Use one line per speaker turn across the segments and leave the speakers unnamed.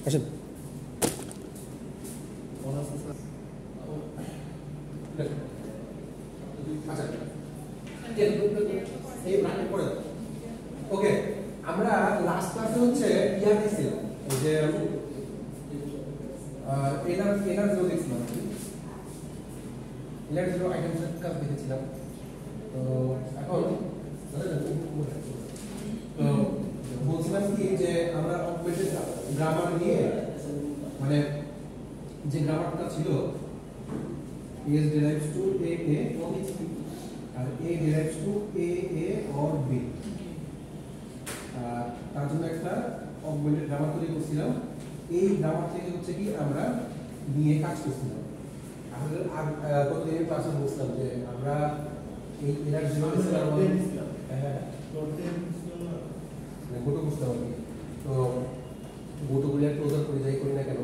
আসেন। ওকে, আমরা লাস্ট ক্লাসে হচ্ছে ইয়া দেখছিলাম যে এনার্জিও দেখছিলাম, এনার্জিও আইটেমসের কাজ দেখেছিলাম। তো এখন তো বলছিলাম কি যে আমরা অগমেন্টেড গ্রামার নিয়ে মানে যে গ্রামারটা ছিল is derives to a R a derives to a or b, তার জন্য একটা অগমেন্টেড গ্রামার তৈরি করছিলাম। এই গ্রামার থেকে হচ্ছে কি আমরা নিয়ে কাজ করছিলাম। আসলে গতদিনের ক্লাসে বলছিলাম যে আমরা এই এনার্জি গোটো বুঝতে পারি। তো গোটোগুলি ক্লোজার করে যাই করি না কেন,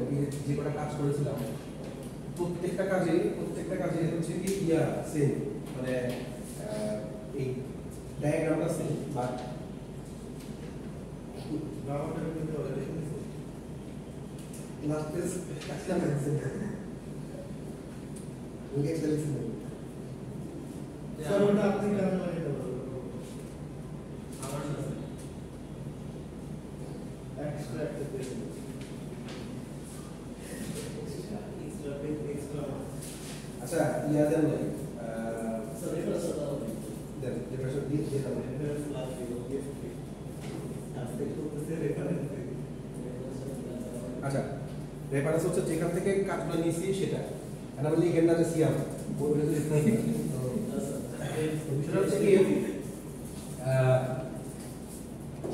যে কটা কাজ করেছিলাম প্রত্যেকটা কাজে হচ্ছে কি ইয়া সেম, মানে এই ডায়াগ্রামটা সেম, বাট গ্রামারটা কিন্তু অলরেডি লাস্ট পেজ কাজটা মেনশন ওকে চলছে না স্যার, ওটা আপনি কেন লাগিয়ে দেবেন আমার সাথে এক্সট্রাক্ট করতে আচ্ছা ইয়াদ নাই স্যার রেফারেন্স দাও দেন রেফারেন্স দিয়ে দাও রেফারেন্স লাস্ট দিয়ে আজকে করতেছে রেফারেন্স। আচ্ছা রেফারেন্স হচ্ছে যেখান থেকে কাজগুলো নিয়েছি সেটা, আর আমি লিখেন না যে সিয়াম বলবে যে বিষয়টা হচ্ছে কি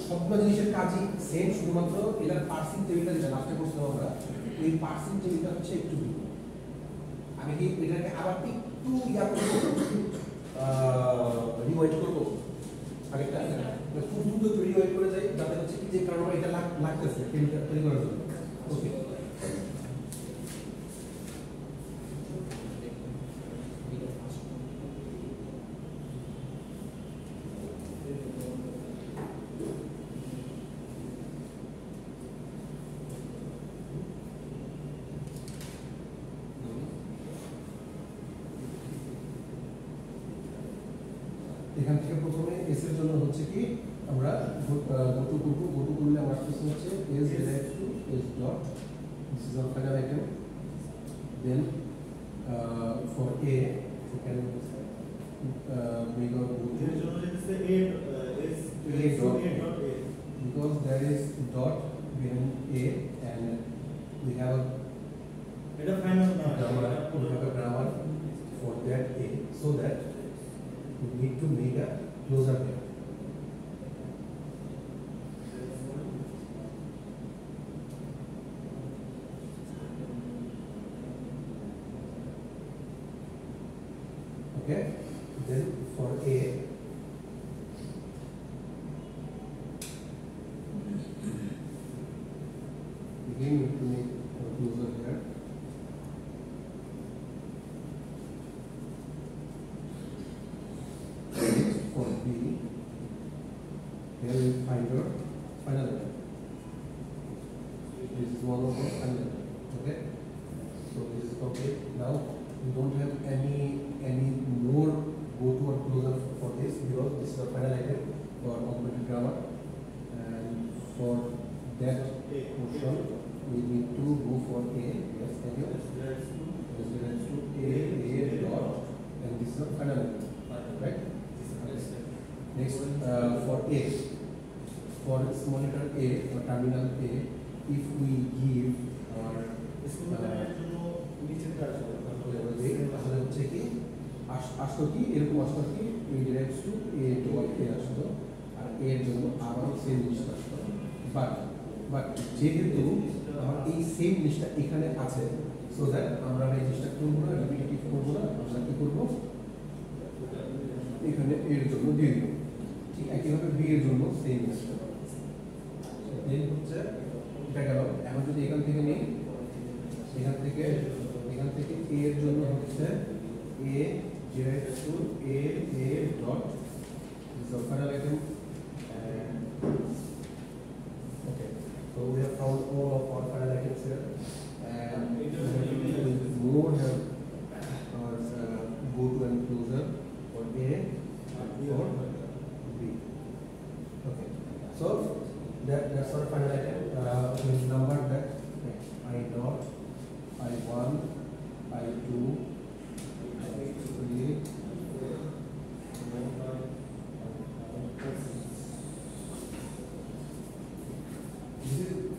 সবগুলো জিনিসের কাজই সেম, শুধুমাত্র এটার পার্সিং টেবিলটা যেটা লাস্টে করছিলাম আমরা, এই পার্সিং টেবিলটা হচ্ছে একটু ভিন্ন। আমি কি এটাকে আবার একটু ইয়া করবো, রিওয়াইন্ড করবো আগেরটা, খুব দ্রুত রিওয়াইন্ড করে যাই যাতে হচ্ছে কি যে কারণে এটা লাগতেছে টেবিলটা তৈরি করার জন্য। ওকে, এখান থেকে প্রথমে এস এর জন্য হচ্ছে কি আমরা গোটু করলে আমার প্রশ্ন হচ্ছে S derives to S dot, this is our final item. Then for A can make our go to এর জন্য হচ্ছে এ dot a because there is dot behind a and we have a grammar for that a, so that we need to make a closure there. Okay, then for a again we have to make a closure here. For B, here we find our final letter. This is one of the final letter. Okay, so this is complete. Now we don't have any more go to or closure for this because this is the final item for augmented grammar, and for that portion we need to go for a. Yes, thank you. This relates to a dot, and this is the final item, right? Next, for a, for small letter a or terminal a, if we give our আসলে হচ্ছে কি আসলো কি এরকম আসলো কি a derives to a dot a আসলো, আর a এর জন্য আবার সেম জিনিস আসলো, বাট যেহেতু আমার এই সেম জিনিসটা এখানে আছে, সো দ্যাট আমরা এই জিনিসটা করবো না, রিপিটেটিভ করবো না, আমরা কি করবো এখানে এর জন্য দিয়ে দিব। ঠিক একইভাবে বি এর জন্য সেম আসবে। দেন হচ্ছে এটা গেল। এখন যদি এখান থেকে নেই, এখান থেকে এ এর জন্য হচ্ছে এ derives to a dot, this is the final item. And okay, so we have found all of our final items. here, and more have our go to and closer for A or B. Okay, so that's our final item. We'll number that I dot, I1, I2, I3.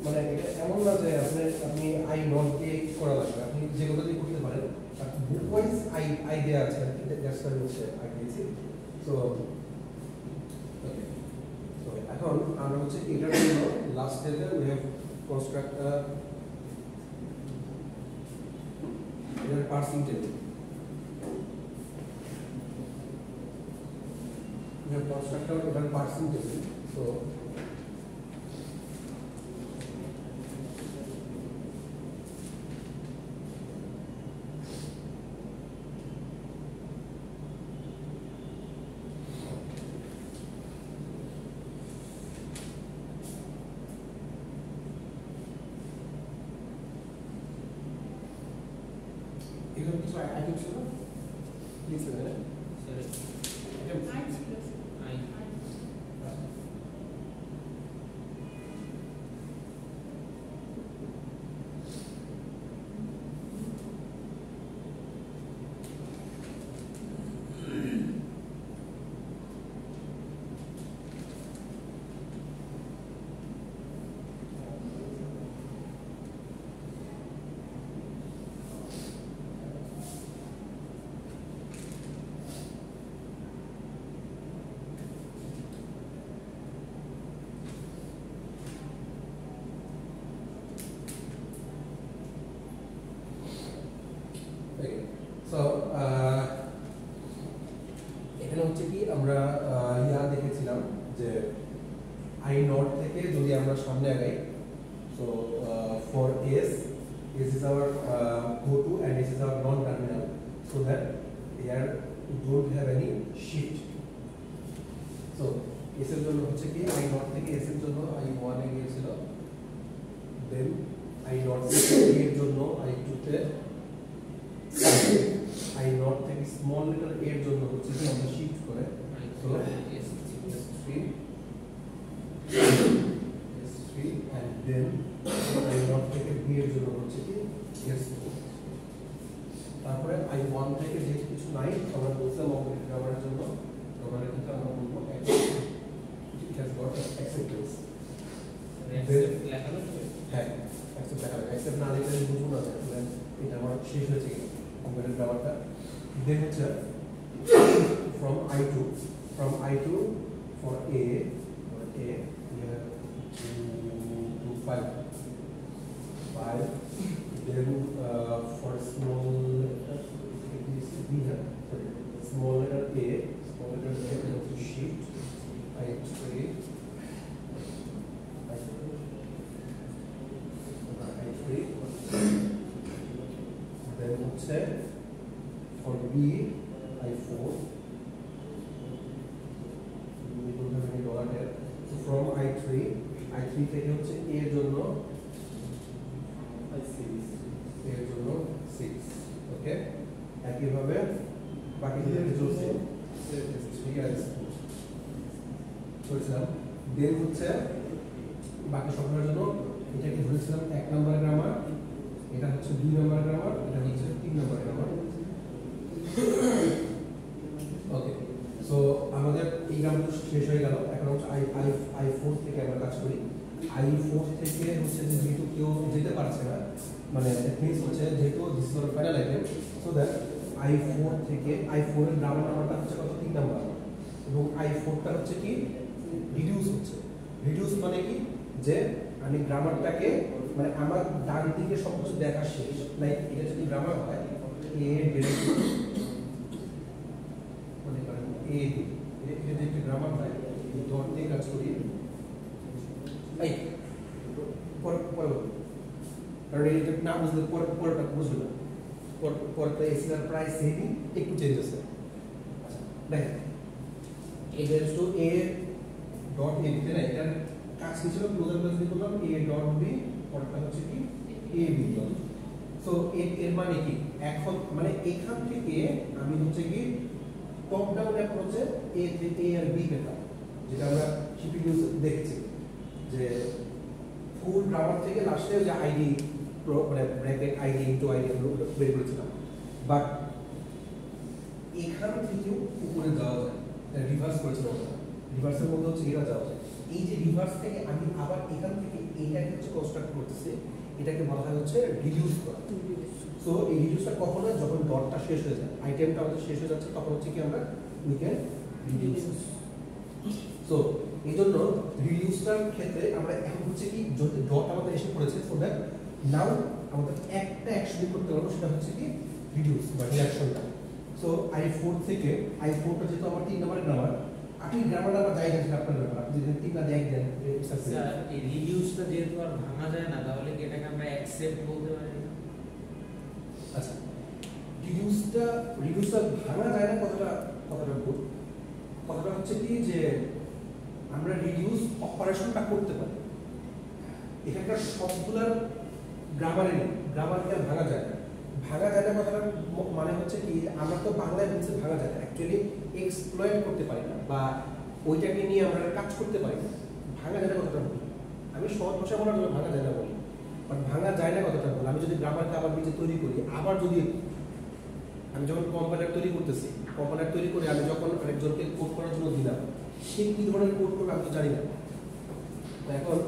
মানে এটা এমন না যে আপনি I not কে করা লাগবে, আপনি যেগুলো দিয়ে করতে পারেন, বুক ওয়াইজ আই দেয়া আছে, দ্যাটস ওয়াই হচ্ছে আই দিয়েছি। সো ওকে, সো এখন আমরা হচ্ছে এটার জন্য লাস্ট স্টেজে উই হ্যাভ কনস্ট্রাক্ট এটার parsing table. We have constructed a parsing table. So I can show. Please, sorry. So এখানে হচ্ছে কি আমরা ইয়া দেখেছিলাম যে আই নট থেকে যদি আমরা সামনে আগাই, so for S is our go to and this is our non terminal, so that here we don't have any shift. So S এর জন্য হচ্ছে কি আই নট থেকে এস এর জন্য আই 1 এ গিয়েছিল, দেন আই নট থেকে এর জন্য আই 2 তে, I not থেকে স্মল লেটার a এর জন্য হচ্ছে কি আমরা শিফট করে, so s3 and then I not থেকে b এর জন্য হচ্ছে কি s4। তারপরে I1 থেকে যে কিছু নাই আমরা বলছিলাম অবজেক্ট গ্রামারের জন্য, গ্রামারের ক্ষেত্রে আমরা বলবো it has got acceptance। হ্যাঁ, accept লেখা হবে, accept না লিখলে বুঝবো না যে এটা আমার শেষ হয়েছে কি computer গ্রামারটা। Then it's from I2 for A we have 5. Then for small letter A to shift I3 then it's for B I4 we don't have any dollar here, so from I3 থেকে হচ্ছে A এর জন্য I6 এর জন্য 6। ওকে, একইভাবে বাকি দুটো চলছে 3 আর 4 চলছিলাম। দেন হচ্ছে বাকি সবগুলোর জন্য এটাকে ধরেছিলাম 1 নম্বর গ্রামার, এটা হচ্ছে 2 নম্বর গ্রামার, এটা হচ্ছে 3 নম্বর গ্রামার। ওকে, সো আমাদের এই গ্রামারটা শেষ হয়ে গেল। এখন হচ্ছে I4 থেকে আমরা কাজ করি। I4 থেকে হচ্ছে যে যেহেতু কেউ যেতে পারছে না, মানে দ্যাট মিন্স হচ্ছে যেহেতু this is final item, so that I4 থেকে I4 এর গ্রামার নাম্বারটা হচ্ছে কত 3 নাম্বার, এবং I4টা হচ্ছে কি রিডিউস হচ্ছে। রিডিউস মানে কি যে আমি গ্রামারটাকে মানে আমার ডান দিকে সব কিছু দেখা শেষ, লাইক এটা যদি গ্রামার হয় এ ডিরেক্টলি মনে করেন এ এটা যদি একটা গ্রামার হয় ডট দিয়ে কাজ করি, এই পরে কারণ এটা না বুঝলে পরেরটা বুঝবে না, পরেরটা এসিআর প্রায় সেমই, একটু চেঞ্জ আছে। আচ্ছা দেখেন A equals to A dot A দিতে না, এটার কাজ কি ছিল, ক্লোজার প্লাস দিয়ে করলাম এ ডট বি, পরেরটা হচ্ছে কি এ বি প্লট। সো এর মানে কি, এখন মানে এখান থেকে আমি হচ্ছে কি টপ ডাউন অ্যাপ্রোচে এ আর বি পেতাম, যেটা আমরা সিপিইউ দেখেছি যে ফুল গ্রামার থেকে লাস্টে যে আইডি মানে ব্র্যাকেট আইডি ইনটু আইডি বের করেছিলাম। বাট এখান থেকেও উপরে যাওয়া যায়, রিভার্স করেছিলাম আমরা, রিভার্সের মধ্যে হচ্ছে এটা যাওয়া যায়। এই যে রিভার্স থেকে আমি আবার এখান থেকে এইটাকে হচ্ছে কনস্ট্রাক্ট করতেছি, এটাকে বলা হয় হচ্ছে রিডিউস করা। সো এই রিডিউসটা কখন হয়, যখন ডটটা শেষ হয়ে যায়, আইটেমটা আমাদের শেষ হয়ে যাচ্ছে, তখন হচ্ছে কি আমরা উই ক্যান রিডিউস। সো এই জন্য রিডিউসটার ক্ষেত্রে আমরা এখন হচ্ছে কি যদি ডট আমাদের এসে পড়েছে, সো দ্যাট নাও আমাদের একটা অ্যাকশন করতে পারবো, সেটা হচ্ছে কি রিডিউস বা রিডাকশনটা। সো i4 থেকে i4টা যেহেতু আমার 3 নম্বরের গ্রামার, আপনি গ্রামারটা আবার যাই জানেন আপনার ব্যাপার, আপনি যদি 3টা দেখ দেন
স্যার এই রিডিউসটা যেহেতু আর ভাঙা যায় না, তাহলে কি এটাকে আমরা অ্যাকসেপ্ট বলতে পারি?
আচ্ছা, রিডিউসটা ভাঙা যায় না, কথাটা ভুল। কথাটা হচ্ছে কি যে আমরা রিডিউস অপারেশনটা করতে পারি, এখানকার সবগুলার গ্রামারে নেই, গ্রামারকে আর ভাঙা যায় না। ভাঙা যায় না কথাটা মানে হচ্ছে কি, আমরা তো বাংলায় বলছি ভাঙা যায় না, অ্যাকচুয়ালি এক্সপ্লয়েট করতে পারি না, বা ওইটাকে নিয়ে আমরা কাজ করতে পারি না। ভাঙা যায় না কথাটা বলি, আমি সহজ ভাষায় বলার জন্য ভাঙা যায় না বলি, বাট ভাঙা যায় না কথাটা বলি। আমি যদি গ্রামারকে আবার নিজে তৈরি করি, আবার যদি আমি যখন কম্পাইলার তৈরি করতেছি, কম্পাইলার তৈরি করে আমি যখন আরেকজনকে কোড করার জন্য দিলাম, সে কি ধরনের কোড করবে আমি তো জানি না। এখন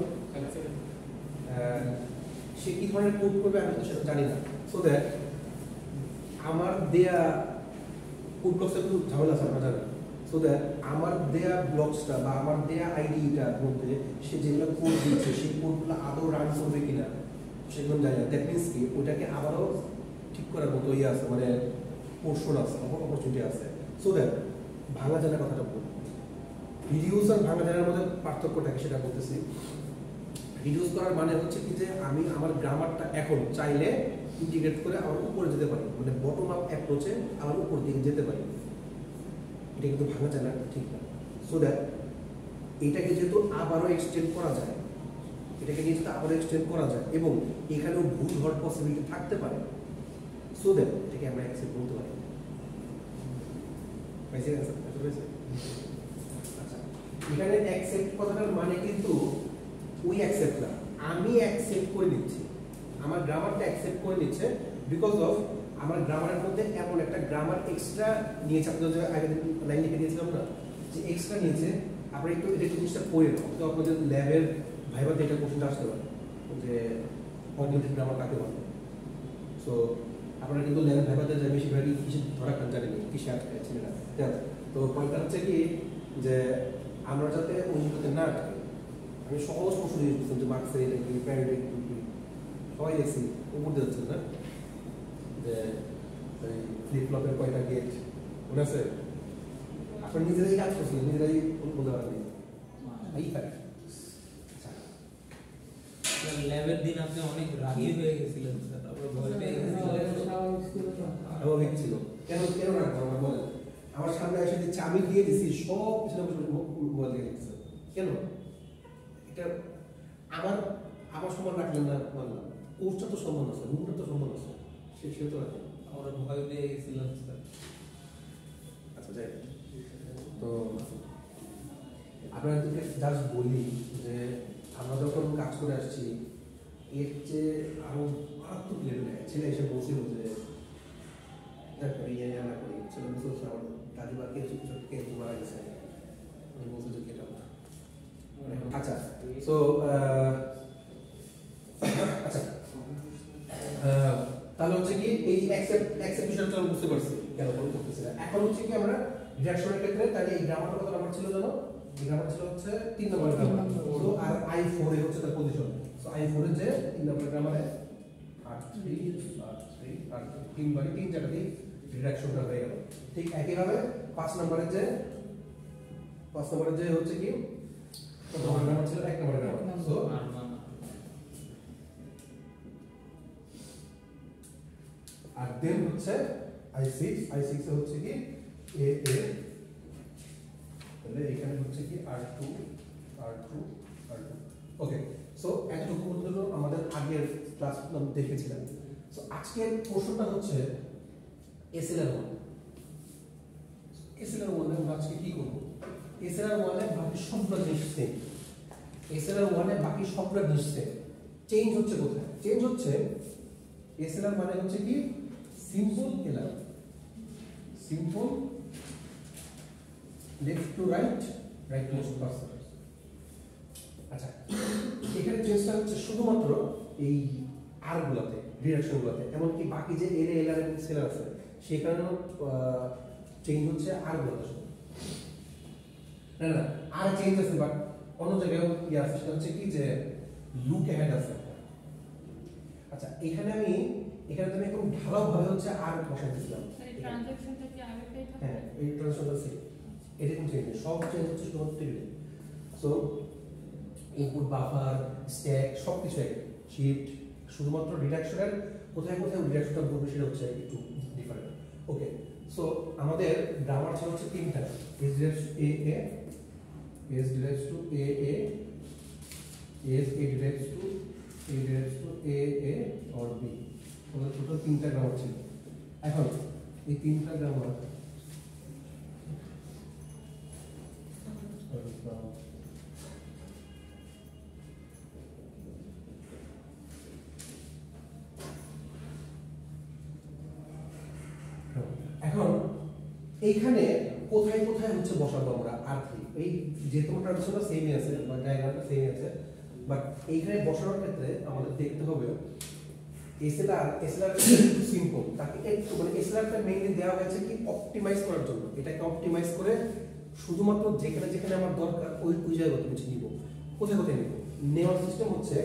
সে কি ধরনের কোড করবে আমি তো সেটা জানি না। সো দ্যাট আমার দেয়া কোড ব্লকসটা একটু ঝামেলা আছে, আপনারা জানেন। সো দ্যাট আমার দেয়া ব্লকসটা বা আমার দেয়া আইডিটার মধ্যে সে যেগুলো কোড দিচ্ছে, সেই কোডগুলো আদৌ রান করবে কিনা সেগুলো জানি না। দ্যাট মিনস কি ওইটাকে আবারও ঠিক করার মতো ইয়ে আছে, মানে পোর্শন আছে, অপরচুনিটি আছে। সো দ্যাট ভাঙা জানার কথাটা বলবো। রিডিউস আর ভাঙা জানার মধ্যে পার্থক্যটাকে সেটা বলতেছি। রিডিউস করার মানে হচ্ছে কি যে আমি আমার গ্রামারটা এখন চাইলে ইন্টিগ্রেট করে আমার উপরে যেতে পারি, মানে বটম আপ অ্যাপ্রোচে আমার উপর দিকে যেতে পারি। এটা কিন্তু ভাঙা জানা ঠিক না। সো দ্যাট এটাকে যেহেতু আবারও এক্সটেন্ড করা যায়, এটাকে নিয়ে যেহেতু আবারও এক্সটেন্ড করা যায় এবং এখানেও ভুল হওয়ার পসিবিলিটি থাকতে পারে, সো দ্যাট এটাকে আমরা অ্যাকসেপ্ট বলতে পারি। আচ্ছা, এখানে অ্যাকসেপ্ট কথাটার মানে কিন্তু ওই অ্যাকসেপ্ট না, আমি অ্যাকসেপ্ট করে নিচ্ছি, আমার গ্রামারটা অ্যাকসেপ্ট করে নিচ্ছে বিকজ অফ আমার গ্রামারের মধ্যে এমন একটা গ্রামার এক্সট্রা নিয়েছে। আপনাদের যে আগে লাইন লিখে দিয়েছিলাম না, যে এক্সট্রা নিয়েছে, আপনারা একটু এটা জিনিসটা পড়ে নাও, তো আপনাদের ল্যাবের ভাইভাতে এটা কোশ্চেনটা আসতে পারে যে অবজেক্টিভ গ্রামার কাকে বলে। সো আপনারা কিন্তু ল্যাবের ভাইভাতে যে বেশিরভাগই কিসে ধরা খান জানেন, কিসে আটকাচ্ছে না। তো পয়েন্টটা হচ্ছে কি যে আমরা যাতে অন্যটাতে না আটকে, আমি সহজ প্রশ্ন দিয়ে দিচ্ছি যে মার্কসের এটা কি, প্যারেন্টিং কি, সবাই দেখছি উপর দিয়ে যাচ্ছে না, যে ফ্লিপ ফ্লপের কয়টা গেট মনে আছে? আপনার নিজেরাই কাজ করছিলেন, নিজেরাই বলতে পারেন এই পারে।
ল্যাবের দিন আপনি অনেক রাগী হয়ে গেছিলেন, তারপর ভয় পেয়ে
স্বাভাবিক ছিল। কেন কেন রাখবো আমার বলেন? আমার সামনে এসে দিচ্ছে, আমি দিয়ে দিচ্ছি সব পিছনে মোবাইল দিয়ে দিচ্ছে, কেন? এটা আমার আমার সমান রাখলেন না, বললাম কোর্সটা তো সমান আছে, রুমটা তো সমান আছে, সে তো রাখেন।
আমরা ভয় পেয়ে গেছিলাম স্যার।
আচ্ছা যাই, তো আপনাদেরকে জাস্ট বলি যে আমরা যখন কাজ করে আসছি, এর চেয়ে আরো মারাত্মক লেভেলে ছেলে এসে বলছিল যে ইয়ে না করি, ছেলে বলছে আমার দাদিমা কে মারা গেছে, বলছে যে কেটা। আচ্ছা, সো আচ্ছা তাহলে হচ্ছে কি এই অ্যাকসেপ্ট বিষয়টা আমরা বুঝতে পারছি কেন কোন করতেছি না। এখন হচ্ছে কি আমরা রিডাকশনের ক্ষেত্রে তাহলে এই গ্রামারটা কত নাম্বার ছিল জানো? এই গ্রামার ছিল হচ্ছে 3 নম্বর গ্রামার। সো আর i4 এ হচ্ছে তার পজিশন। সো i4 এর যে 3 নম্বর গ্রামারে 8 3 বারে 3 জায়গাতেই রিডাকশনটা হয়ে গেল। ঠিক একই ভাবে 5 নম্বরের যে হচ্ছে কি কত নম্বর গ্রামার ছিল? 1 নম্বর গ্রামার। সো আর দেন হচ্ছে i6 এ হচ্ছে কি a তাহলে এখানে হচ্ছে কি r2 ওকে। সো এতটুকু পর্যন্ত আমাদের আগের ক্লাস দেখেছিলাম। সো আজকের প্রশ্নটা হচ্ছে SLR1। SLR1 আমরা আজকে কি করব? SLR1 এ বাকি সবগুলো জিনিস সেম। SLR1 এ বাকি সবগুলো জিনিস সেম। চেঞ্জ হচ্ছে কোথায়? চেঞ্জ হচ্ছে SLR মানে হচ্ছে কি simple LR, simple left to right, right most person. আচ্ছা, এখানে চেঞ্জটা হচ্ছে শুধুমাত্র এই আর গুলাতে, ডিরেকশন গুলাতে, এমনকি বাকি যে এল এলআর এবং সেলার আছে সেখানেও চেঞ্জ হচ্ছে আর গুলাতে। না না, আর চেঞ্জ আছে বাট অন্য জায়গায়ও কি আছে, সেটা হচ্ছে কি যে লুক অ্যাহেড আছে। আচ্ছা, এখানে আমি একদম ঢালাওভাবে হচ্ছে আর বসাই দিয়েছিলাম।
ট্রানজাকশনটা কি আগেটাই থাকে?
হ্যাঁ, এই ট্রানজাকশনটা সেম। এটা কিন্তু চেঞ্জ, সব চেঞ্জ হচ্ছে শুধুমাত্র টেবিলে। সো ইনপুট বাফার স্ট্যাক সবকিছু এক, শিফট, শুধুমাত্র ডিডাকশনের কোথায় কোথায় ডিডাকশনটা করবে সেটা হচ্ছে একটু ডিফারেন্ট। ওকে, সো আমাদের গ্রামার ছিল হচ্ছে তিনটা, S directs to A A, S directs to A A, S A directs to A A or B. আমাদের টোটাল তিনটা গ্রামার ছিল। এখন এই তিনটা গ্রামার এখন এইখানে কোথায় কোথায় হচ্ছে বসাবো আমরা আর কি, এই যে তোমার ট্রানজিশনটা সেমই আছে বা ডায়াগ্রামটা সেমই আছে, বাট এইখানে বসানোর ক্ষেত্রে আমাদের দেখতে হবে এসএলআর একটু সিম্পল, তাকে একটু মানে এসএলআরটা মেইনলি দেওয়া হয়েছে কি অপটিমাইজ করার জন্য। এটাকে অপটিমাইজ করে শুধুমাত্র যেখানে যেখানে আমার দরকার ওই ওই জায়গায় কিছু নিব। কোথায় কোথায় নিব? নেওয়ার সিস্টেম হচ্ছে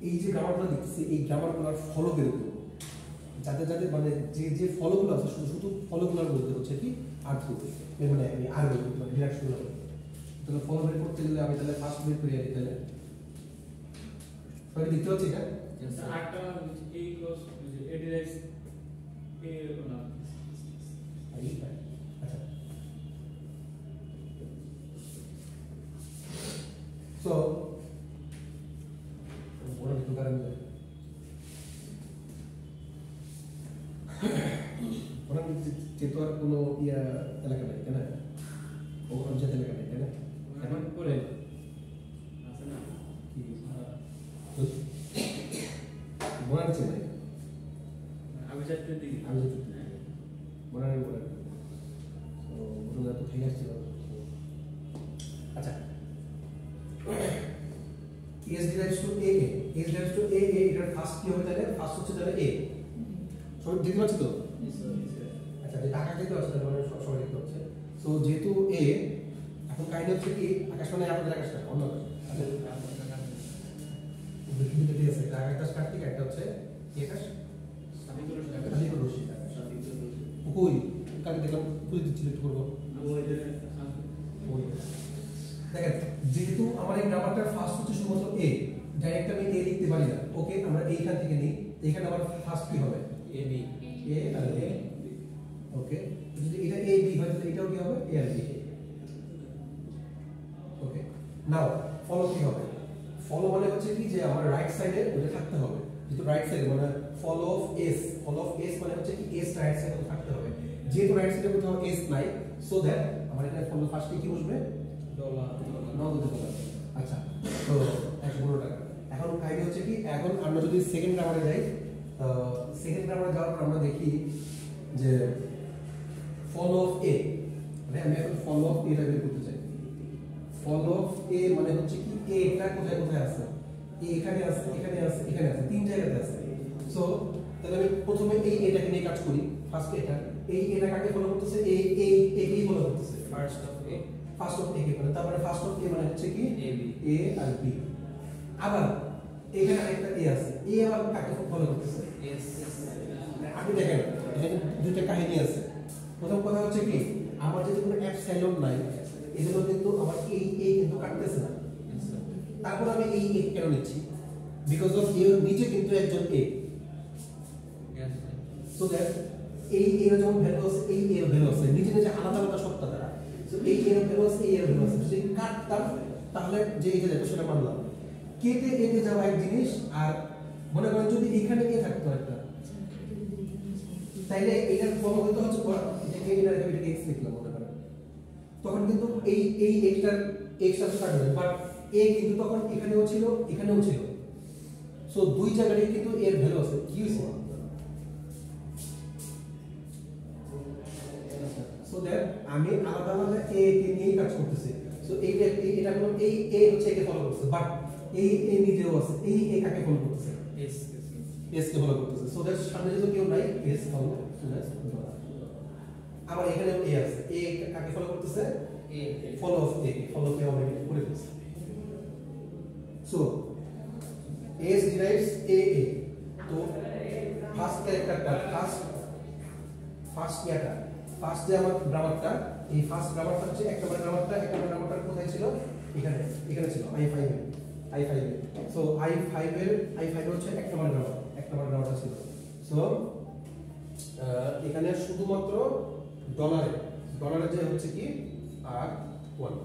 এই যে গ্রামারগুলো দেখতেছি, এই গ্রামারগুলোর ফলো বের করব, যাতে যাতে মানে যে যে ফলোগুলো আছে শুধু শুধু ফলোগুলোর মধ্যে হচ্ছে কি আর কি মানে আমি আর মানে ডিরেকশনগুলো। তাহলে ফলো বের করতে গেলে আমি তাহলে ফার্স্ট বের করি আগে, তাহলে সবাই দেখতে পাচ্ছি এটা
আটটা এ ক্লোজ এ ডিরেক্টস এ না
আচ্ছা। সো বড় কিছু কারণ ওরা যেহেতু আর কোনো এলাকা নেই, তাই না? ও পঞ্চায়েত এলাকা নেই, তাই না?
এখন পরে আছে না
কি মনে হচ্ছে ভাই,
আমি যাচ্ছি দিকে
আমি মনে হয় বলে তো ওটা তো ঠিক আসছিল। আচ্ছা, S derives two A A, S derives two A এ, এটার ফার্স্ট কি হবে তাহলে? ফার্স্ট হচ্ছে তাহলে এ। সবাই দেখতে পাচ্ছ তো? আচ্ছা, যে টাকা দেখতে পাচ্ছ তাহলে মানে সবাই দেখতে পাচ্ছে। সো যেহেতু এ, এখন কাহিনী হচ্ছে কি আকাশ মানে আমাদের আকাশটা অন্য আকাশ। আচ্ছা, দুটো ঠিক আছে, আকাশ কার্তিক, একটা হচ্ছে আকাশ
সাথে করে
খালি করে রশি। কই কাকে দেখলাম কই দিচ্ছিল একটু করবো। দেখেন, যেহেতু আমার এই গ্রামারটার ফার্স্ট হচ্ছে শুধুমাত্র এ, ডাইরেক্ট আমি এ লিখতে পারি না। ওকে, আমরা এইখান থেকে নিই, এখানে আমার ফার্স্ট কি হবে?
এ বি,
এ আর এ। ওকে, যদি এটা এ বি হয় তাহলে এটাও কি হবে? এ আর বি। ওকে, নাও ফলো কি হবে? ফলো মানে হচ্ছে কি যে আমার রাইট সাইডে ওটা থাকতে হবে, যেহেতু রাইট সাইডে মানে follow of S, follow of S মানে হচ্ছে কি এস রাইট সাইডে থাকতে হবে, যেহেতু রাইট সাইডে কোথাও এস নাই, সো দ্যাট আমার এখানে ফলো ফার্স্টে কি বসবে?
ডলার,
$9। আচ্ছা, তো 115 টাকা। এখন কাহিনী হচ্ছে কি, এখন আমরা যদি সেকেন্ড গ্রামারে যাই, সেকেন্ড গ্রামারে যাওয়ার পর আমরা দেখি যে ফলো অফ এ, মানে আমি এখন ফলো অফ এ বের করতে চাই। ফলো অফ এ মানে হচ্ছে কি এ এটা কোথায় কোথায় আছে? এ এখানে আছে, এখানে আছে, এখানে আছে, তিন জায়গাতে আছে। সো তাহলে আমি প্রথমে এই এটাকে নিয়ে কাজ করি। ফার্স্ট এটা কাকে ফলো করতেছে? একেই ফলো করতেছে।
First of A,
first of A মানে তার মানে ফার্স্ট অফ এ মানে হচ্ছে কি
A B,
A R B. আবার এখানে আরেকটা এ আছে, এ আবার কাকে ফলো করতেছে?
এস,
আপনি দেখেন এখানে দুইটা কাহিনী আছে। প্রথম কথা হচ্ছে কি আমার যদি কোনো এপসাইলন নাই, এজন্য কিন্তু আমার এই কিন্তু কাটতেছে না। তারপর আমি এই কেন নিচ্ছি? বিকজ অফ এর নিচে কিন্তু একজন এ, সো দ্যাট এই এর যেমন ভ্যালু আছে, এই এর ভ্যালু আছে, নিচে নিচে আলাদা আলাদা সত্তা দ্বারা। সো এই এর ভ্যালু আছে, এই এর ভ্যালু আছে, সেই কাটতাম তাহলে যে এটা যাবে সেটা মানলাম। কে তে এ তে যাওয়া এক জিনিস, আর মনে করেন যদি এখানে এ থাকতো একটা, তাইলে এটার ফলো হইতে হচ্ছে এটা এক্স লিখলাম মনে করেন, তখন কিন্তু এই এক্সটার সাথে থাকবে, বাট এ কিন্তু তখন এখানেও ছিল এখানেও ছিল, সো দুই জায়গায় কিন্তু এর ভ্যালু আছে। কি হইছে? সো দ্যাট আমি আলাদা আলাদা এ কে নিয়ে কাজ করতেছি। সো এটা হলো এই এ হচ্ছে একে ফলো করতেছে, বাট এই নিজেও আছে, এই কাকে ফলো করতেছে? এস কে ফলো করতেছে। সো দ্যাট সামনে যদি কেউ নাই এস ফলো আবার এখানে এ আছে, এ কাকে ফলো করতেছে?
A
follow of A, follow কে অলরেডি করে ফেলছে। So S derives A A, তো ফার্স্ট ক্যারেক্টারটা ফার্স্ট ইয়াটা ফার্স্ট যে আমার গ্রামারটা, এই ফার্স্ট গ্রামারটা হচ্ছে এক নম্বর গ্রামারটা কোথায় ছিল? এখানে ছিল i5 এ। সো i5 এর হচ্ছে এক নম্বর গ্রামারটা ছিল। সো এখানে শুধুমাত্র ডলারে যে হচ্ছে কি r1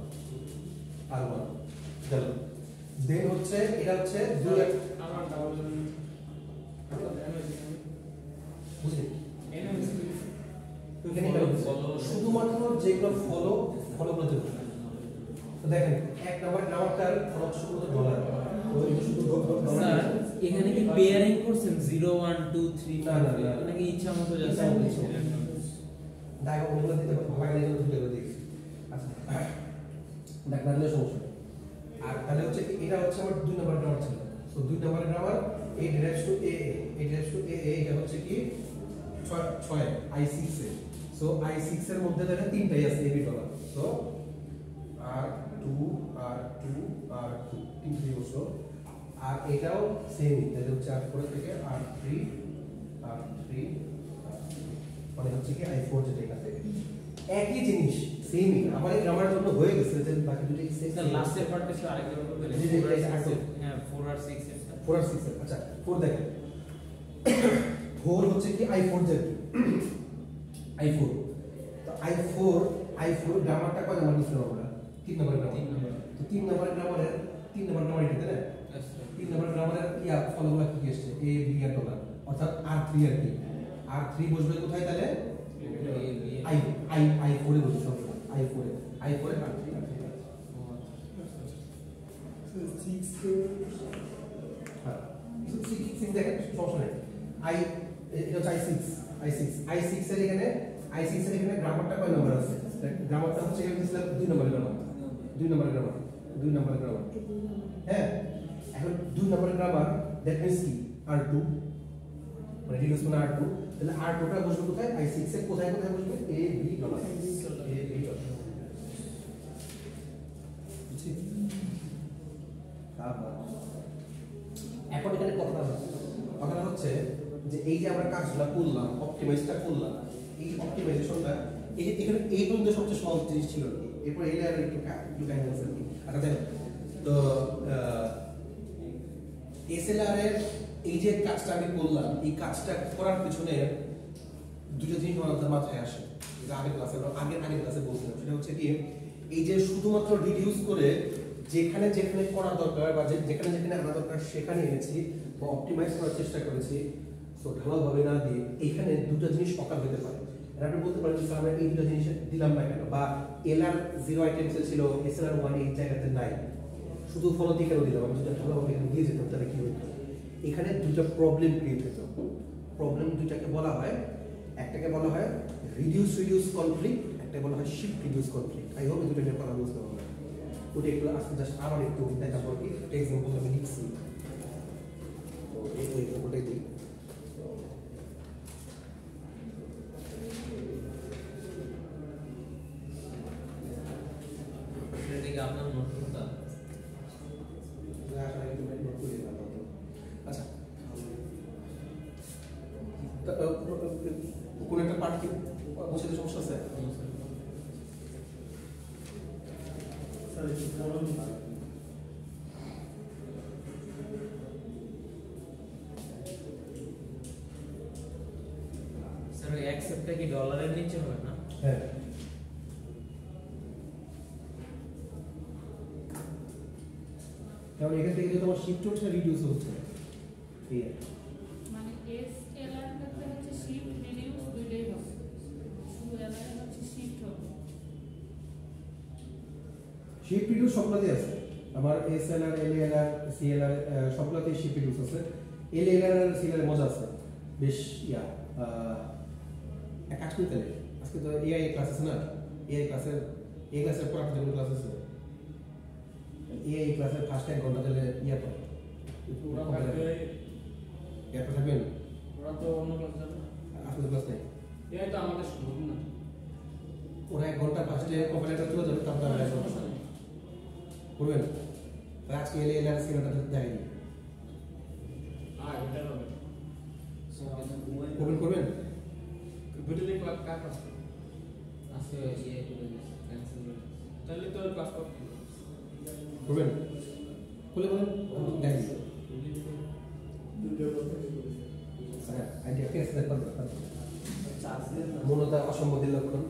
গেল। দেন হচ্ছে এটা হচ্ছে দুই
আমার ডাবল
বুঝলি
এনে
এখানে শুধুমাত্র যেগুলো ফলো করতে হবে। তো দেখেন এক নম্বর গ্রামারটার ফলো শুধু ডলার, তো এটা শুধু
স্যার এখানে কি পেয়ারিং করছেন 0 1 2 3
না, না, না।
নাকি ইচ্ছা মতো জাস্ট
দেখো ওগুলো দিতে ভালো লাগে দিতে হবে দেখি। আচ্ছা দেখ না দিলে সমস্যা নেই। আর তাহলে হচ্ছে এটা হচ্ছে আমার দুই নম্বর গ্রামার ছিল। সো দুই number grammar a derives to a এটা হচ্ছে কি 6 i6 এ। সো i6 এর মধ্যে দেখেন তিনটাই আছে এবি ডলার। সো r2 তিনটি বসো, আর এটাও সেম, তাহলে হচ্ছে r4 থেকে r3 মানে হচ্ছে কি i4 যেটা এখান থেকে একই জিনিস সেমই। আমার এই গ্রামারের জন্য হয়ে গেছে যে বাকি দুটো সেম।
স্যার লাস্টের পার্টটা ছিল আরেকবার বলতে
জি, জি,
হ্যাঁ 4 আর 6 এর
4 আর 6 আচ্ছা 4 দেখেন 4 হচ্ছে কি i4 যে i4, তো i4 গ্রামারটা কয় নাম্বার নিছিলাম আমরা? 3 নাম্বার গ্রামার। তো 3 নাম্বার গ্রামারের এটা তাই না? 3 নাম্বার গ্রামারের ইয়া ফলোগুলো কি আসছে? a b আর ডলার, অর্থাৎ r3 আর কি r3 বসবে কোথায় তাহলে? i4 এ বসবে সব i4 এ r3 হ্যাঁ 6 দেখেন সমস্যা নেই। এটা হচ্ছে i6 এর এখানে গ্রামারটা কয় নাম্বার আছে? গ্রামারটা হচ্ছে এখানে দিছিলাম 2 নাম্বার গ্রামার। হ্যাঁ এখন 2 নাম্বার গ্রামার দ্যাট মিন্স কি r2 মানে রিডিউস মানে r2, তাহলে r2 টা বসবে কোথায়? i6 এর কোথায় বসবে? a b ডলার বুঝছি? এখন এখানে কথাটা হচ্ছে যে এই যে আমরা কাজগুলো করলাম, অপটিমাইজটা করলাম, এই অপটিমাইজেশনটা এই যে এখানে এই পর্যন্ত সবচেয়ে সহজ জিনিস ছিল আর কি। এরপর এই লেয়ারে একটু কাহিনী আছে আর কি। আচ্ছা দেখেন তো এসএলআর এর এই যে কাজটা আমি করলাম, এই কাজটা করার পিছনে দুটো জিনিস আমাদের মাথায় আসে, যে আগের ক্লাসে বলছিলাম। সেটা হচ্ছে কি এই যে শুধুমাত্র রিডিউস করে যেখানে করা দরকার বা যেখানে আনা দরকার সেখানে এনেছি বা অপটিমাইজ করার চেষ্টা করেছি। সো ঢালাওভাবে না দিয়ে এখানে দুটো জিনিস অকাল হতে পারে। আপনি বলতে পারেন যে আমরা এই দুটো জিনিস দিলাম না কেন, বা এলআর 0 আইটেমসে ছিল এসএলআর 1 এই জায়গাতে নাই, শুধু ফলো দিয়ে কেন দিলাম? আমি যদি ঢালাওভাবে এখানে দিয়ে যেতাম তাহলে কি হতো? এখানে দুটো প্রবলেম ক্রিয়েট হতো। প্রবলেম দুইটাকে বলা হয়, একটাকে বলা হয় রিডিউস কনফ্লিক্ট, একটা বলা হয় shift reduce conflict. I hope দুটো নিয়ে কথা বুঝতে পারবেন। ওটা একটু আজকে জাস্ট আবার একটু দেখাবো আর কি। একটা এক্সাম্পল আমি লিখছি, তো এই এক্সাম্পলটাই দিই।
আপনার নোটটা
আচ্ছা কোন একটা পার্ট কি বুঝতে সমস্যা আছে?
স্যার ওই অ্যাকসেপ্টটা কি ডলারের নিচে হবে না?
হ্যাঁ কারণ এখান থেকে যেহেতু আমার শিফট হচ্ছে রিডিউস হচ্ছে এই আর কি।
মানে এস এল আর ক্ষেত্রে হচ্ছে শিফট রিডিউস দুইটাই হবে, শুধু এল আর হচ্ছে শিফট হবে।
শিফট রিডিউস সবগুলোতে আছে আমার এস এল আর এল এল আর সি এল আর সবগুলোতে শিফট রিডিউস আছে। এল এল আর আর সি এল আর মজা আছে বেশ ইয়া এক কাজ করতে হবে আজকে তো এআই ক্লাস আছে না, এআই ক্লাসের পর আপনাদের ক্লাস আছে এআই ক্লাসের ফার্স্ট 1 ঘন্টা তাহলে ইয়া পড়ো
ওরা থাকবে,
এরপর থাকবেন
ওরা তো অন্য ক্লাস যাবে।
আপনাদের ক্লাস নেই
এই তো আমাদের সম্ভব না।
ওরা 1 ঘন্টা ফার্স্টে কম্পাইলারটা চলে যাবে তারপর আমরা
সমস্যা নেই।
করবেন তাহলে আজকে এলে এলে আজকে ওটা দেখাই দিই
এটা হবে।
করবেন
ভিডিওতে ক্লাস কার ক্লাস করবে?
আজকে ইয়ে করে ক্যান্সেল করে
তাহলে তো ক্লাস করতে
করবেন খুলে বলেন দেখাই দিই আইডিয়া কেস দেখবেন মূলত অসম্মতির লক্ষণ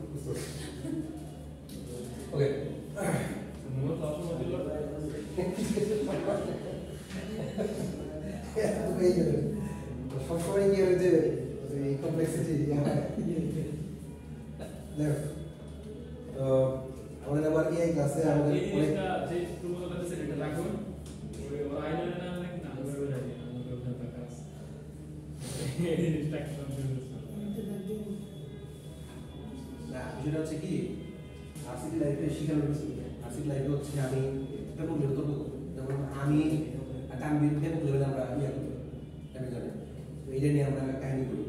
ওকে
মূলত অসম্মতি লোক
সবসময় কি হয় যে কমপ্লেক্সিটি আমাদের আবার এই ক্লাসে আমাদের
এই জিনিসটা যে প্রপোজাল করতেছে এটা রাখুন। ওই আইনের নাম নাকি না আমরা বলে রাখি আমাদের ওখানে টাকা আছে। এই জিনিসটা কি কনফিউজ
না যেটা হচ্ছে কি আরসিটি লাইফে শিখানো হচ্ছে আরসিটি লাইফে হচ্ছে আমি ব্যাপক লেভেল করবো যেমন আমি ব্যাপক লেভেলে আমরা ইয়া করি আমি জানি তো এইটা নিয়ে আমরা কাহিনী করি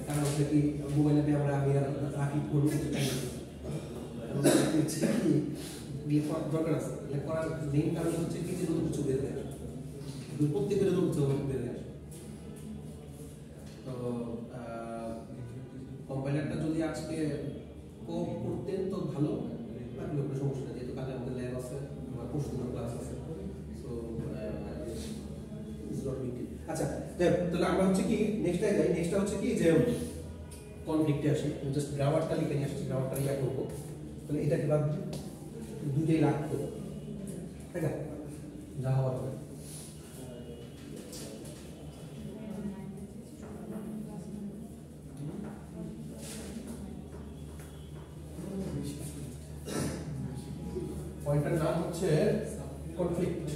কারণ হচ্ছে কি মোবাইল অ্যাপে আমরা আমি আর রাখি করবো কাহিনী করি হচ্ছে কি বিয়ে করার দরকার আছে এটা করার মেইন কারণ হচ্ছে কি যে নতুন কিছু বের হয়ে আসে প্রত্যেকের নতুন কিছু বের হয়ে আসে তো কম্পাইলারটা যদি আজকে কোপ করতেন তো ভালো লাগলো কোনো সমস্যা নেই যেহেতু কালকে আমাদের ল্যাব আছে আমার পরশু দিনের ক্লাস আছে so it's not big deal আচ্ছা তাহলে আমরা হচ্ছে কি নেক্সটটাই যাই নেক্সটটা হচ্ছে কি যে কনফ্লিক্টে আসি জাস্ট গ্রামারটা লিখে নিয়ে আসছি গ্রামারটা ইয়া করবো তাহলে এটাকে বাদ দুটোই রাখতো ঠিক আছে যা হওয়ার হবে পয়েন্টের নাম হচ্ছে কনফ্লিক্ট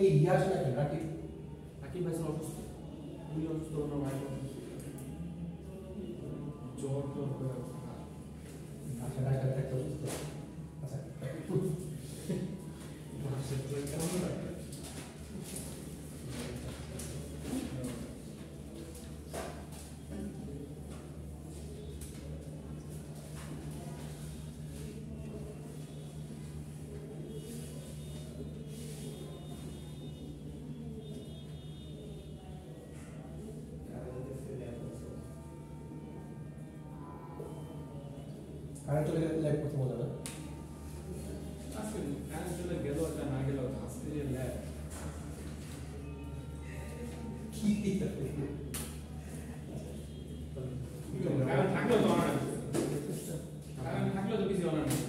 এই ইয়াস নাকি নাকি
আকিব ভাই অসুস্থ, উনি অসুস্থ, ওনার ভাই জ্বর তো
আচ্ছা ডাক্তার একটা সুস্থ আচ্ছা কারেন্ট চলে গেলে লাইভ করতে মজা না
আজকে কারেন্ট চলে গেল এটা না গেল আজকে যে ল্যাব
কি
কারেন্ট থাকলেও তো অনার কারেন্ট থাকলেও তো কিছু অনার নেই।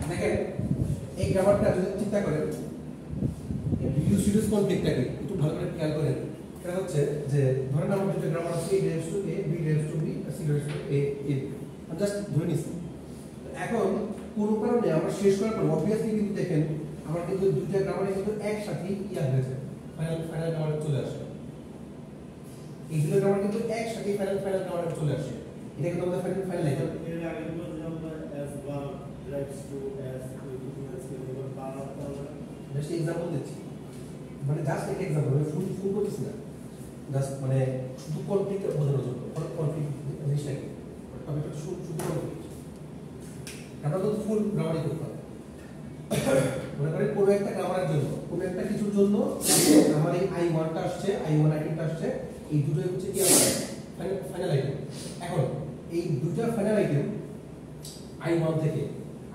দেখেন এই গ্রামারটা যদি চিন্তা করেন রিডিউস কনফ্লিক্টটাকে একটু ভালো করে খেয়াল করেন। এটা হচ্ছে যে ধরেন আমার দুটো গ্রামার আছে a raised to a b raised to b c raised to a a আমি জাস্ট ধরে নিচ্ছি। এখন কোন কারণে আমরা শেষ করার পর অবভিয়াসলি কিন্তু দেখেন আমার কিন্তু দুটো গ্রামারে কিন্তু একসাথে ইয়া হয়েছে, ফাইনাল গ্রামারে চলে আসে। এই দুটো গ্রামার কিন্তু একসাথে ফাইনাল গ্রামারে চলে আসে। এটা কিন্তু আমাদের ফাইনাল লাইন।
এর আগে বললাম আমরা s1 রাইটস টু s এবার বাংলা তাহলে
জাস্ট এক্সাম্পল দিচ্ছি, মানে জাস্ট একটা এক্সাম্পল, আমি ফুল করতেছি না, জাস্ট মানে শুধু কনফ্লিক্ট বোঝানোর জন্য। কনফ্লিক্ট জিনিসটা কি, টপিকটা শুধু কনফ্লিক্ট, আমরা তো ফুল গ্রামারই করতে হবে। মনে করেন কোনো একটা গ্রামারের জন্য, কোনো একটা কিছুর জন্য আমার এই I1টা আসছে, I1 আইটেমটা আসছে, এই দুটোই হচ্ছে কি আমার ফাইনাল আইটেম। এখন এই দুটো ফাইনাল আইটেম I1 থেকে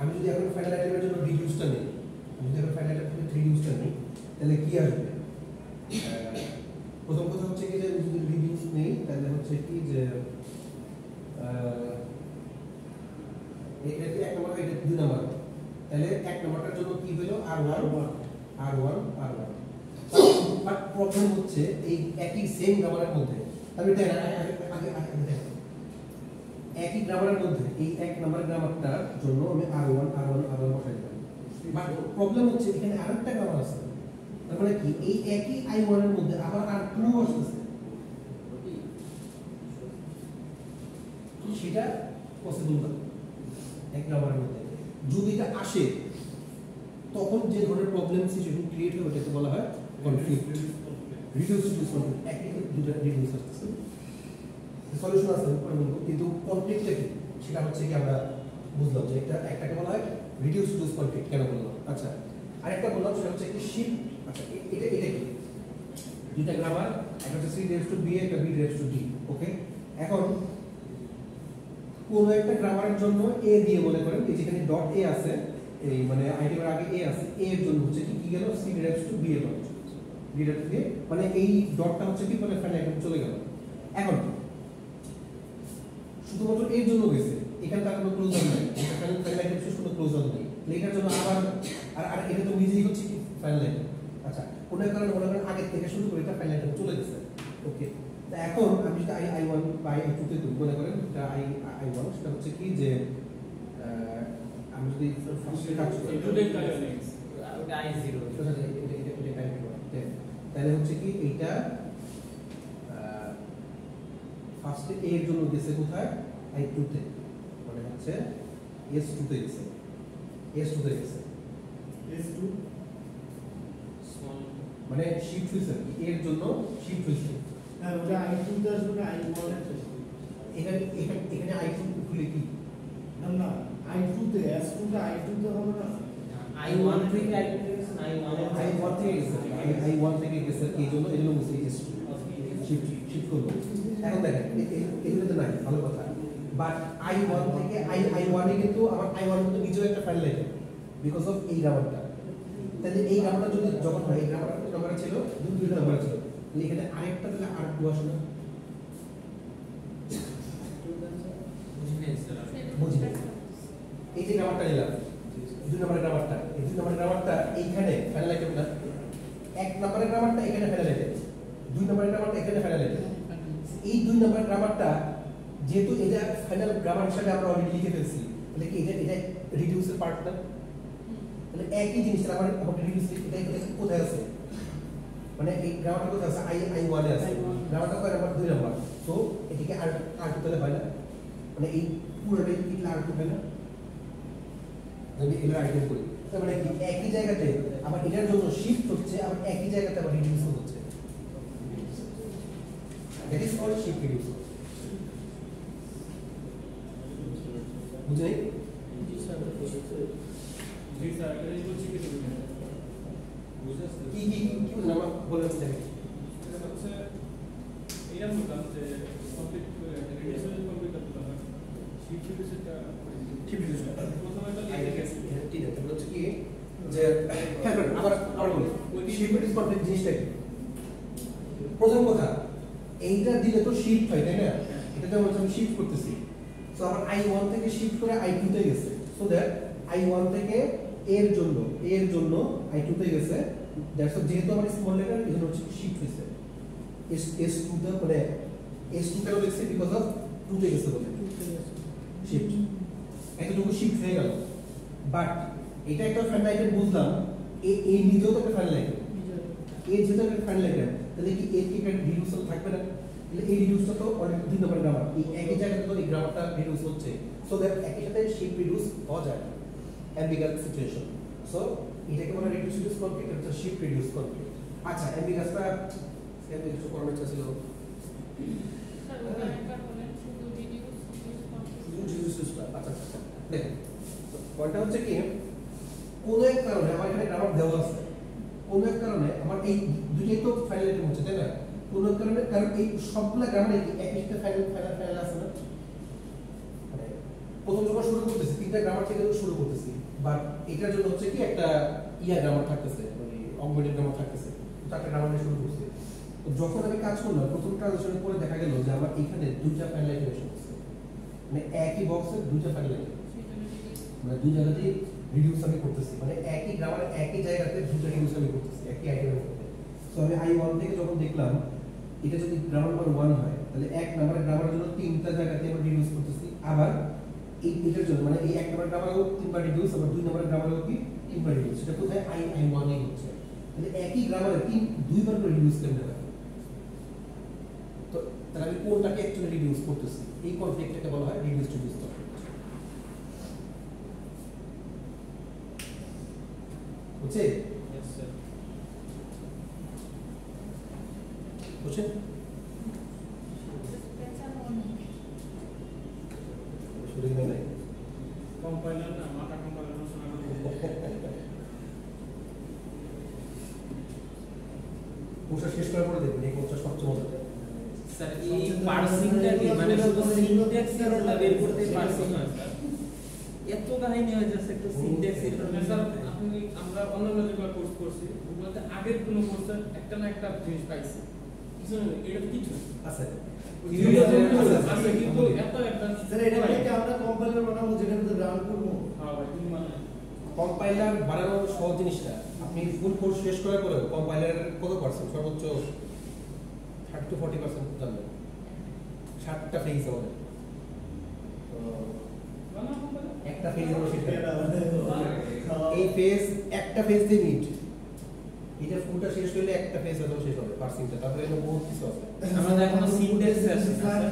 আমি যদি এখন ফাইনাল আইটেমের জন্য রিডিউসটা নেই, আমি যদি এখন ফাইনাল আইটেম থেকে রিডিউসটা নেই, তাহলে কি আসবে? প্রথম কথা হচ্ছে কি যে যদি রিডিউস নেই তাহলে হচ্ছে কি যে এটা কি এক নম্বর, এটা দুই নম্বর, তাহলে এক নম্বরটার জন্য কি হলো R1 বাট প্রবলেম হচ্ছে এই একই সেম গ্রামারের মধ্যে, আমি এটা আগে একই গ্রামারের মধ্যে এই এক নম্বর গ্রামারটার জন্য আমি R1 বসাই দিলাম। বাট প্রবলেম হচ্ছে এখানে আরেকটা গ্রামার আছে, তার মানে কি এই একই I1 এর মধ্যে আবার R2 আসছে, সেটা পসিবল না এক গ্রামারের মধ্যে। যদি এটা আসে তখন যে ধরনের প্রবলেম সিচুয়েশন ক্রিয়েট হয় ওটাকে বলা হয় কনফ্লিক্ট, রিডিউস টু কনফ্লিক্ট। একই দুটো রিডিউস আসছে, সলিউশন আছে কিন্তু কনফ্লিক্টটা কি সেটা হচ্ছে কি আমরা বুঝলাম যে একটাকে বলা হয় রিডিউস টু কনফ্লিক্ট। কেন বললাম? আচ্ছা আরেকটা বললাম সেটা হচ্ছে কি শিফট। আচ্ছা এটা কি দুইটা গ্রামার, একটা হচ্ছে c raised to b, একটা b raised to d। ওকে, এখন কোন একটা গ্রামারের জন্য a দিয়ে মনে করেন এই যেখানে ডট a আছে, এই মানে আইটেমের আগে a আছে, a এর জন্য হচ্ছে কি গেল c raised to b এর মানে এই ডটটা হচ্ছে কি মানে ফাইনাল আইটেম চলে গেল। এখন শুধুমাত্র এর জন্য গেছে, এখানে তার কোনো ক্লোজার নাই, ফাইনাল আইটেম শেষ কোনো ক্লোজার নেই, এটার জন্য আবার আর এটা তো নিজেই হচ্ছে কি ফাইনাল আইটেম। আচ্ছা কোনো কারণে মনে করেন আগে থেকে শুরু করে এটা ফাইনাল আইটেম চলে গেছে। ওকে, তো এখন আমি যদি I1 বা I2 তে মনে করেন এটা I1 সেটা হচ্ছে কি যে আমি যদি ফার্স্টে কাজ করি
ওটা I0
তাহলে হচ্ছে কি এইটা ফার্স্টে a এর জন্য গেছে কোথায়? I2 তে, মানে হচ্ছে S2 তে গেছে, S2 তে গেছে,
s2
মানে শিফট হইছে এর জন্য শিফট হইছে।
হ্যাঁ ওটা i2 তে আসবে না i1 এর
এখানে I2 খুলে কি
না i2 তে s2 তে i2 তে হবে না,
I1 থেকে I2 গেছে না
I1 থেকে গেছে, I1 থেকে গেছে এই জন্য বলছি S2 শিফট করব। এখন দেখেন এগুলো তো নাই, ভালো কথা, বাট I1 থেকে I1 এ কিন্তু আমার I1 কিন্তু নিজেও একটা ফাইল লাগে বিকজ অফ এই গ্রামারটা। তাহলে এই গ্রামারটা যদি যখন হয়, এই গ্রামারটা নাম্বার ছিল দুটো নাম্বার ছিল, তাহলে এখানে আরেকটা তাহলে R2 আসে না, বুঝি এই যে গ্রামারটা নিলাম দুই নম্বরের গ্রামারটা, এই দুই নম্বরের গ্রামারটা এইখানে ফাইনাল আইটেম না, এক নম্বরের গ্রামারটা এখানে ফাইনাল আইটেম, দুই নম্বরের গ্রামারটা এখানে ফাইনাল আইটেম। এই দুই নম্বরের গ্রামারটা যেহেতু এটা ফাইনাল গ্রামার হিসেবে আমরা অলরেডি লিখে ফেলছি, তাহলে কি এটা রিডিউসের পার্ট না? তাহলে একই জিনিসটা আমাকে রিডিউস এটা কোথায় আছে? মানে এই গ্রামারটা কোথায় আছে? I1 এ আছে। গ্রামারটা কয় নাম্বার? 2 নাম্বার। সো এটিকে R2 তাহলে হয় না? মানে এই পুরোটাই কি R2 হয় না? যদি এর আইটেম করি তার মানে কি একই জায়গাতে আবার এটার জন্য শিফট হচ্ছে, আবার একই জায়গাতে আবার রিডিউস হচ্ছে। That is called shift reduce. বুঝলেন?
জি স্যার, এটা বলছি কি তুমি?
কি বুঝলেন আমার বলেন দেখেন।
এটা হচ্ছে এইটা বললাম যে কমপ্লিট রিডিউসের কমপ্লিট করতে হবে। শিফট রিডিউসটা
শিফট রিডিউস
প্রথমে তো
আই গেস ঠিক আছে। বলছে কি যে আবার বলি শিফট রিডিউস কমপ্লিট জিনিসটা কি? প্রথম কথা এইটা দিলে তো শিফট হয় তাই না? এটা যেমন আমি শিফট করতেছি, সো আবার I1 থেকে শিফট করে I2 তে গেছে, সো দ্যাট I1 থেকে এর জন্য I2 তে গেছে। দ্যাটস যেহেতু আমার স্মল লেটার এজন্য হচ্ছে শিফট হইছে। S2 তে মানে S2 কেন লিখছি? বিকজ অফ 2 তে গেছে বলে শিফট, এতটুকু শিফট হয়ে গেল। বাট এটা একটা ফাইনাল আইটেম বুঝলাম, এই নিজেও তো একটা ফাইনাল আইটেম, এই যেহেতু একটা ফাইনাল আইটেম, তাহলে কি এর কি একটা রিডিউসাল থাকবে না? তাহলে এই রিডিউসটা তো অনেক 2 নম্বর গ্রামার, এই একই জায়গাতে তো এই গ্রামারটা রিডিউস হচ্ছে, সো দ্যাট একই সাথে শিফট রিডিউস হওয়া যায় অ্যাম্বিগাস সিচুয়েশন। সো এটাকে বলা রিডিউস কনফ্লিক্ট, এটা শিফট রিডিউস কনফ্লিক্ট। আচ্ছা অ্যাম্বিগাসটা এমনি কিছু করার ইচ্ছা ছিল?
স্যার ওটা একবার বলেন শুধু রিডিউস
রিডিউসটা আচ্ছা দেখেন পয়েন্টটা হচ্ছে কি কোন এক কারণে আমার এখানে গ্রামার দেওয়া আছে, কোন এক কারণে আমার এই দুটোই তো ফাইনাল আইটেম হচ্ছে তাই না? কোন এক কারণে, কারণ এই সবগুলা গ্রামারে কি একই সাথে ফাইনাল আছে না? মানে প্রথম যখন শুরু করতেছি 3টা গ্রামার থেকে শুরু করতেছি, বাট এটার জন্য হচ্ছে কি একটা গ্রামার থাকতেছে, মানে অগমেন্টেড গ্রামার থাকতেছে, 4টা গ্রামার দিয়ে শুরু করছি। তো যখন আমি কাজ করলাম প্রথম ট্রানজিশনের পরে দেখা গেল যে আমার এখানে 2টা ফাইনাল আইটেম এসে গেছে, মানে একই বক্সে 2টা ফাইনাল আইটেম, মানে দুই জায়গাতেই রিডিউস আমি করতেছি, মানে একই গ্রামার একই জায়গাতে 2টা রিডিউস আমি করতেছি একই আইটেমের মধ্যে। সো আমি I1 থেকে যখন দেখলাম এটা যদি গ্রামার নাম্বার 1 হয় তাহলে এক নাম্বারের গ্রামারের জন্য 3টা জায়গাতে আমি রিডিউস করতেছি, আবার এটার জন্য মানে এই এক নাম্বার গ্রামারেও 3বার রিডিউস, আবার 2 নাম্বার গ্রামারেও কি 3বার রিডিউস। সেটা কোথায়? I1 এ হচ্ছে। তাহলে একই গ্রামারে 2বার করে রিডিউস কেমনে হয়? তো তাহলে আমি কোনটাকে অ্যাকচুয়ালি রিডিউস করতেছি? এই কনফ্লিক্টটাকে বলা হয় রিডিউস টু ডিউস কনফ্লিক্ট। বুঝছে?
Yes sir.
বুঝছেন? শুরু হয়ে নাই
কম্পাইলার না, মাথা কম্পাইলার না শোনা
কোর্সটা শেষ করার পরে দেখবেন এই কোর্সটা সবচেয়ে মজা।
স্যার এই পার্সিংটা কি মানে শুধু সিনট্যাক্স এররটা বের করতে পারছি না স্যার, এত কাহিনী হয়ে যাচ্ছে একটা সিনট্যাক্স এরর।
স্যার আপনি আমরা অন্যান্য যেগুলো কোর্স করছি ওগুলোতে আগের কোনো কোর্সের একটা না একটা জিনিস পাইছি, কিছু না এটা তো কিছু
আছে
আছে কিন্তু একটা
স্যার এটা থেকে আমরা কম্পাইলার বানাবো যেটাতে রান করবো।
হ্যাঁ ভাই তুমি মানে
কম্পাইলার বানানোর সহজ জিনিসটা আপনি ফুল কোর্স শেষ করার পরে কম্পাইলারের কত পার্সেন্ট? সর্বোচ্চ 30 to 40% জানবেন। 7টা ফেজ আমাদের,
বানা কম্পাইলার
একটা ফেজ আমরা শেষ করি। এই ফেজ একটা ফেজ দিয়ে মিট, এটা ফুলটা শেষ হলে একটা ফেজ হয়তো শেষ হবে পার্সিংটা, তারপরে এখানে বহুত কিছু আছে।
আমাদের এখনো সিনট্যাক্স আছে না স্যার।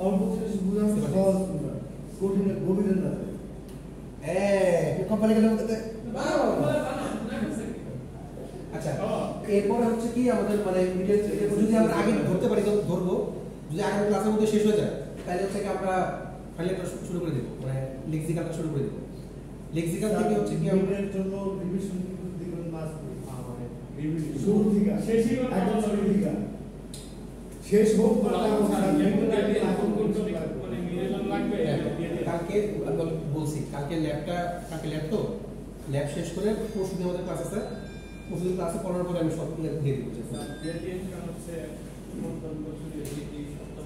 অল্প কিছু বুঝানো সহজ না, কঠিন গভীরের না।
কম্পাইলারের মধ্যে
বানা না করছে
আচ্ছা এরপর হচ্ছে কি আমাদের মানে যদি আমরা আগে ধরতে পারি তো ধরবো, যদি আগামী ক্লাসের মধ্যে শেষ হয়ে যায় তাহলে হচ্ছে কি আমরা ফাইনালটা শুরু করে দেবো, মানে লেক্সিক্যালটা শুরু করে দেবো। লেক্সিক্যাল থেকে হচ্ছে কি আমরা
আমাদের জন্য রিভিশন কিন্তু দিবেন মাস
মানে রিভিউ
শুরু থেকে
শেষই
একদম শুরু থেকে শেষ হোক
মানে মিলেজন লাগবে দিয়ে দিয়ে
কালকে আমি বলছি কালকে ল্যাব তো ল্যাব শেষ করে পরশুদিন আমাদের ক্লাস আছে, পরশুদিন ক্লাসে পড়ানোর পরে আমি সব দিয়ে দেবো।
দিয়ে দিয়ে কারণ হচ্ছে কোন বছর এই সপ্তাহ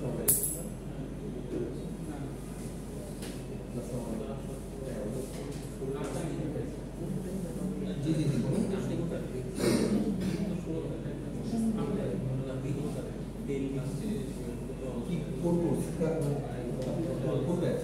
জি জি জি বলুন। কি কোন কোর্স কোন ব্যাচ?